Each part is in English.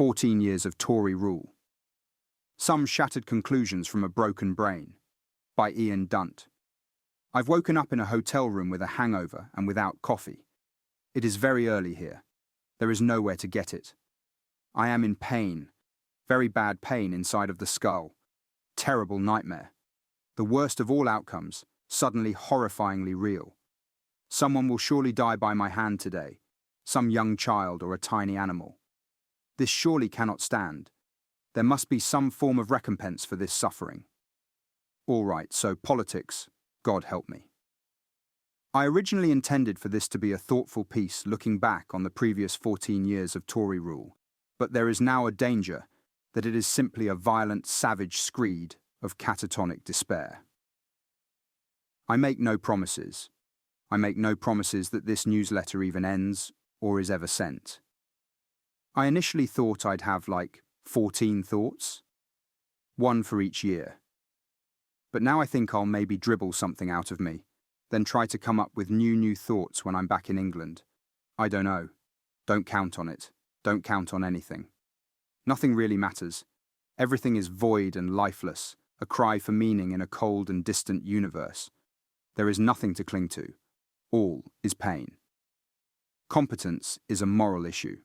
14 years of Tory rule. Some shattered conclusions from a broken brain, by Ian Dunt. I've woken up in a hotel room with a hangover and without coffee. It is very early here. There is nowhere to get it. I am in pain, very bad pain inside of the skull. Terrible nightmare. The worst of all outcomes, suddenly horrifyingly real. Someone will surely die by my hand today, some young child or a tiny animal. This surely cannot stand. There must be some form of recompense for this suffering. All right, so politics, God help me. I originally intended for this to be a thoughtful piece looking back on the previous 14 years of Tory rule, but there is now a danger that it is simply a violent, savage screed of catatonic despair. I make no promises. I make no promises that this newsletter even ends or is ever sent. I initially thought I'd have like 14 thoughts, one for each year. But now I think I'll maybe dribble something out of me, then try to come up with new thoughts when I'm back in England. I don't know. Don't count on it. Don't count on anything. Nothing really matters. Everything is void and lifeless, a cry for meaning in a cold and distant universe. There is nothing to cling to. All is pain. Competence is a moral issue.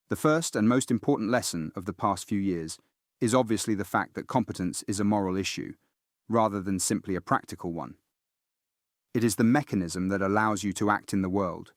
The first and most important lesson of the past few years is obviously the fact that competence is a moral issue, rather than simply a practical one. It is the mechanism that allows you to act in the world,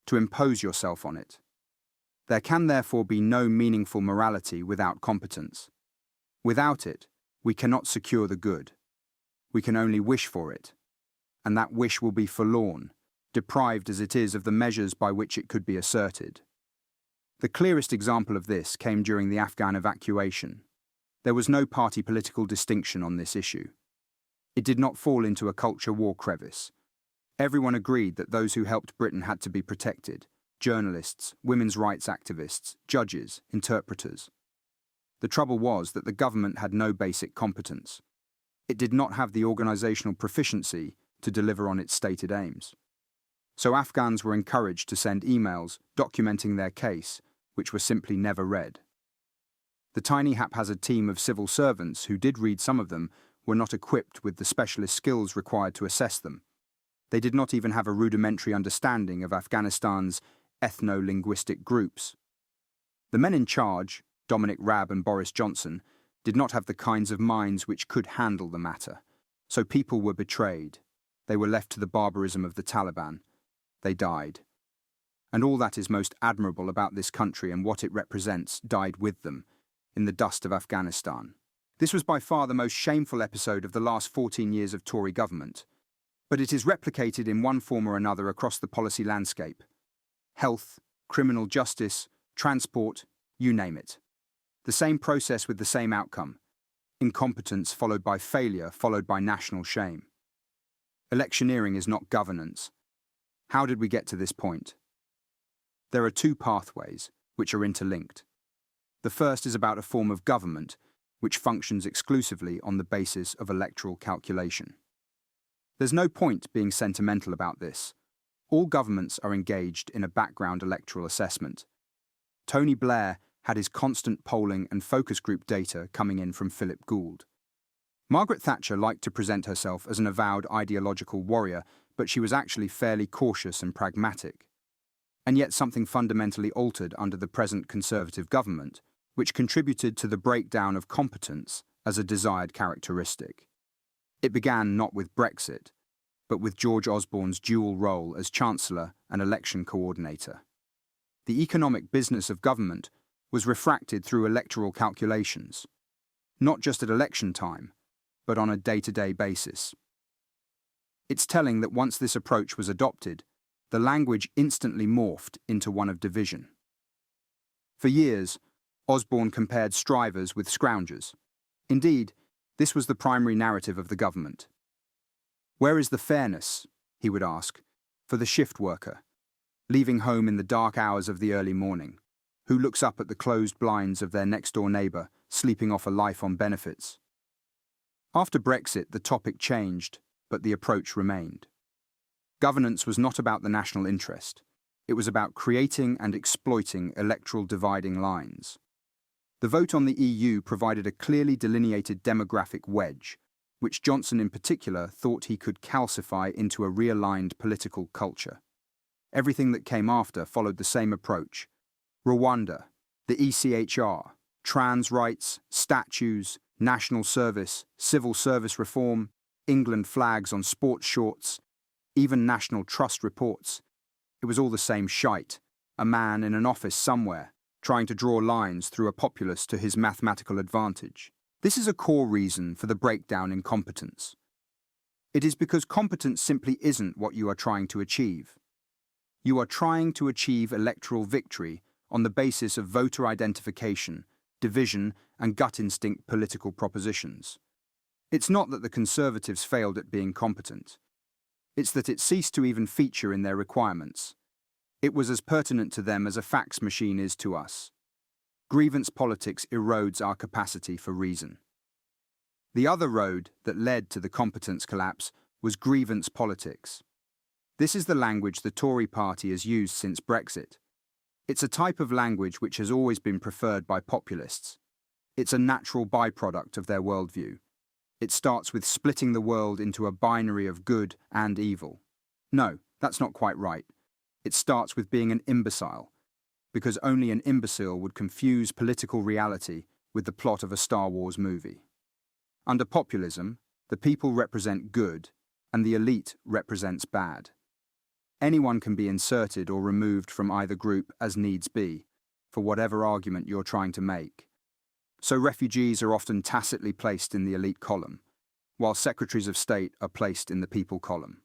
to impose yourself on it. There can therefore be no meaningful morality without competence. Without it, we cannot secure the good. We can only wish for it, and that wish will be forlorn, deprived as it is of the measures by which it could be asserted. The clearest example of this came during the Afghan evacuation. There was no party political distinction on this issue. It did not fall into a culture war crevice. Everyone agreed that those who helped Britain had to be protected: journalists, women's rights activists, judges, interpreters. The trouble was that the government had no basic competence. It did not have the organisational proficiency to deliver on its stated aims. So Afghans were encouraged to send emails documenting their case, which were simply never read. The tiny haphazard team of civil servants who did read some of them were not equipped with the specialist skills required to assess them. They did not even have a rudimentary understanding of Afghanistan's ethno-linguistic groups. The men in charge, Dominic Raab and Boris Johnson, did not have the kinds of minds which could handle the matter. So people were betrayed. They were left to the barbarism of the Taliban. They died. And all that is most admirable about this country and what it represents died with them, in the dust of Afghanistan. This was by far the most shameful episode of the last 14 years of Tory government, but it is replicated in one form or another across the policy landscape. Health, criminal justice, transport, you name it. The same process with the same outcome. Incompetence followed by failure followed by national shame. Electioneering is not governance. How did we get to this point? There are two pathways, which are interlinked. The first is about a form of government which functions exclusively on the basis of electoral calculation. There's no point being sentimental about this. All governments are engaged in a background electoral assessment. Tony Blair had his constant polling and focus group data coming in from Philip Gould. Margaret Thatcher liked to present herself as an avowed ideological warrior, but she was actually fairly cautious and pragmatic. And yet something fundamentally altered under the present Conservative government, which contributed to the breakdown of competence as a desired characteristic. It began not with Brexit, but with George Osborne's dual role as Chancellor and election coordinator. The economic business of government was refracted through electoral calculations, not just at election time, but on a day-to-day basis. It's telling that once this approach was adopted, the language instantly morphed into one of division. For years, Osborne compared strivers with scroungers. Indeed, this was the primary narrative of the government. Where is the fairness, he would ask, for the shift worker, leaving home in the dark hours of the early morning, who looks up at the closed blinds of their next-door neighbour, sleeping off a life on benefits? After Brexit, the topic changed, but the approach remained. Governance was not about the national interest. It was about creating and exploiting electoral dividing lines. The vote on the EU provided a clearly delineated demographic wedge, which Johnson in particular thought he could calcify into a realigned political culture. Everything that came after followed the same approach. Rwanda, the ECHR, trans rights, statues, national service, civil service reform, England flags on sports shorts, even national trust reports. It was all the same shite, a man in an office somewhere, trying to draw lines through a populace to his mathematical advantage. This is a core reason for the breakdown in competence. It is because competence simply isn't what you are trying to achieve. You are trying to achieve electoral victory on the basis of voter identification, division, and gut instinct political propositions. It's not that the Conservatives failed at being competent. It's that it ceased to even feature in their requirements. It was as pertinent to them as a fax machine is to us. Grievance politics erodes our capacity for reason. The other road that led to the competence collapse was grievance politics. This is the language the Tory party has used since Brexit. It's a type of language which has always been preferred by populists. It's a natural byproduct of their worldview. It starts with splitting the world into a binary of good and evil. No, that's not quite right. It starts with being an imbecile, because only an imbecile would confuse political reality with the plot of a Star Wars movie. Under populism, the people represent good, and the elite represents bad. Anyone can be inserted or removed from either group as needs be, for whatever argument you're trying to make. So refugees are often tacitly placed in the elite column, while secretaries of state are placed in the people column.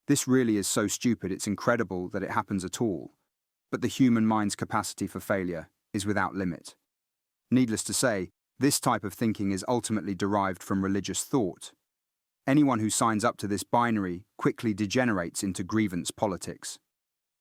This really is so stupid it's incredible that it happens at all, but the human mind's capacity for failure is without limit. Needless to say, this type of thinking is ultimately derived from religious thought. Anyone who signs up to this binary quickly degenerates into grievance politics.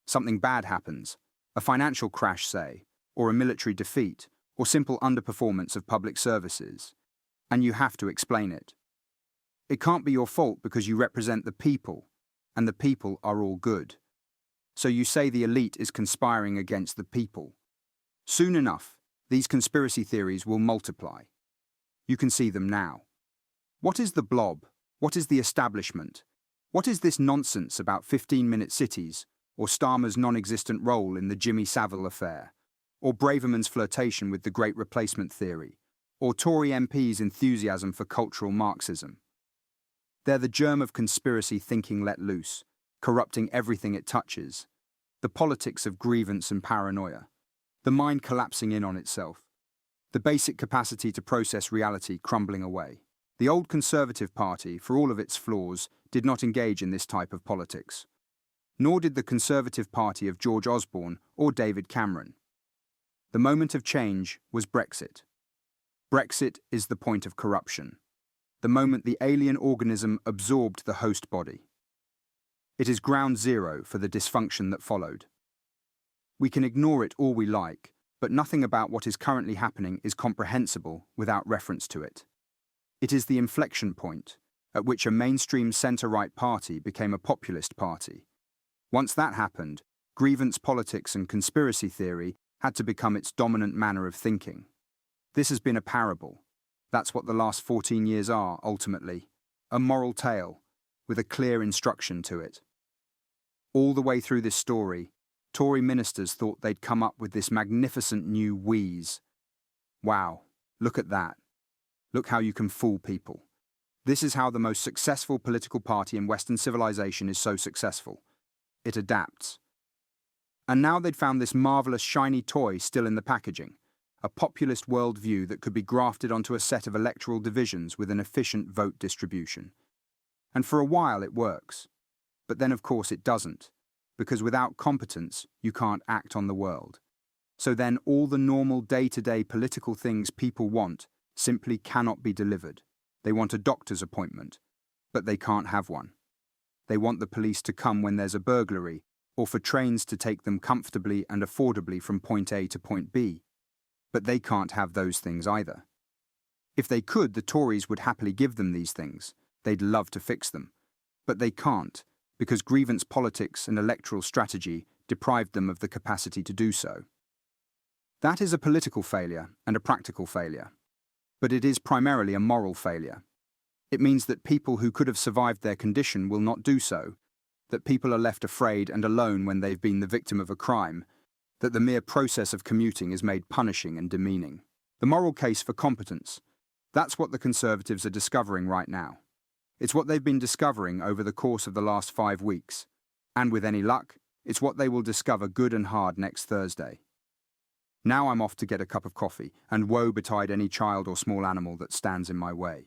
Something bad happens, a financial crash, say, or a military defeat, or simple underperformance of public services, and you have to explain it. It can't be your fault because you represent the people, and the people are all good. So you say the elite is conspiring against the people. Soon enough, these conspiracy theories will multiply. You can see them now. What is the blob? What is the establishment? What is this nonsense about 15-minute cities, or Starmer's non-existent role in the Jimmy Savile affair, or Braverman's flirtation with the Great Replacement theory, or Tory MPs' enthusiasm for cultural Marxism? They're the germ of conspiracy thinking let loose, corrupting everything it touches, the politics of grievance and paranoia, the mind collapsing in on itself, the basic capacity to process reality crumbling away. The old Conservative Party, for all of its flaws, did not engage in this type of politics. Nor did the Conservative Party of George Osborne or David Cameron. The moment of change was Brexit. Brexit is the point of corruption, the moment the alien organism absorbed the host body. It is ground zero for the dysfunction that followed. We can ignore it all we like, but nothing about what is currently happening is comprehensible without reference to it. It is the inflection point at which a mainstream centre-right party became a populist party. Once that happened, grievance politics and conspiracy theory had to become its dominant manner of thinking. This has been a parable. That's what the last 14 years are, ultimately. A moral tale, with a clear instruction to it. All the way through this story, Tory ministers thought they'd come up with this magnificent new wheeze. Wow, look at that. Look how you can fool people. This is how the most successful political party in Western civilization is so successful. It adapts. And now they'd found this marvelous shiny toy still in the packaging, a populist worldview that could be grafted onto a set of electoral divisions with an efficient vote distribution. And for a while it works. But then of course it doesn't, because without competence you can't act on the world. So then all the normal day-to-day political things people want simply cannot be delivered. They want a doctor's appointment, but they can't have one. They want the police to come when there's a burglary, or for trains to take them comfortably and affordably from point A to point B. But they can't have those things either. If they could, the Tories would happily give them these things. They'd love to fix them. But they can't, because grievance politics and electoral strategy deprived them of the capacity to do so. That is a political failure and a practical failure. But it is primarily a moral failure. It means that people who could have survived their condition will not do so, that people are left afraid and alone when they've been the victim of a crime, that the mere process of commuting is made punishing and demeaning. The moral case for competence, that's what the Conservatives are discovering right now. It's what they've been discovering over the course of the last 5 weeks. And with any luck, it's what they will discover good and hard next Thursday. Now I'm off to get a cup of coffee, and woe betide any child or small animal that stands in my way.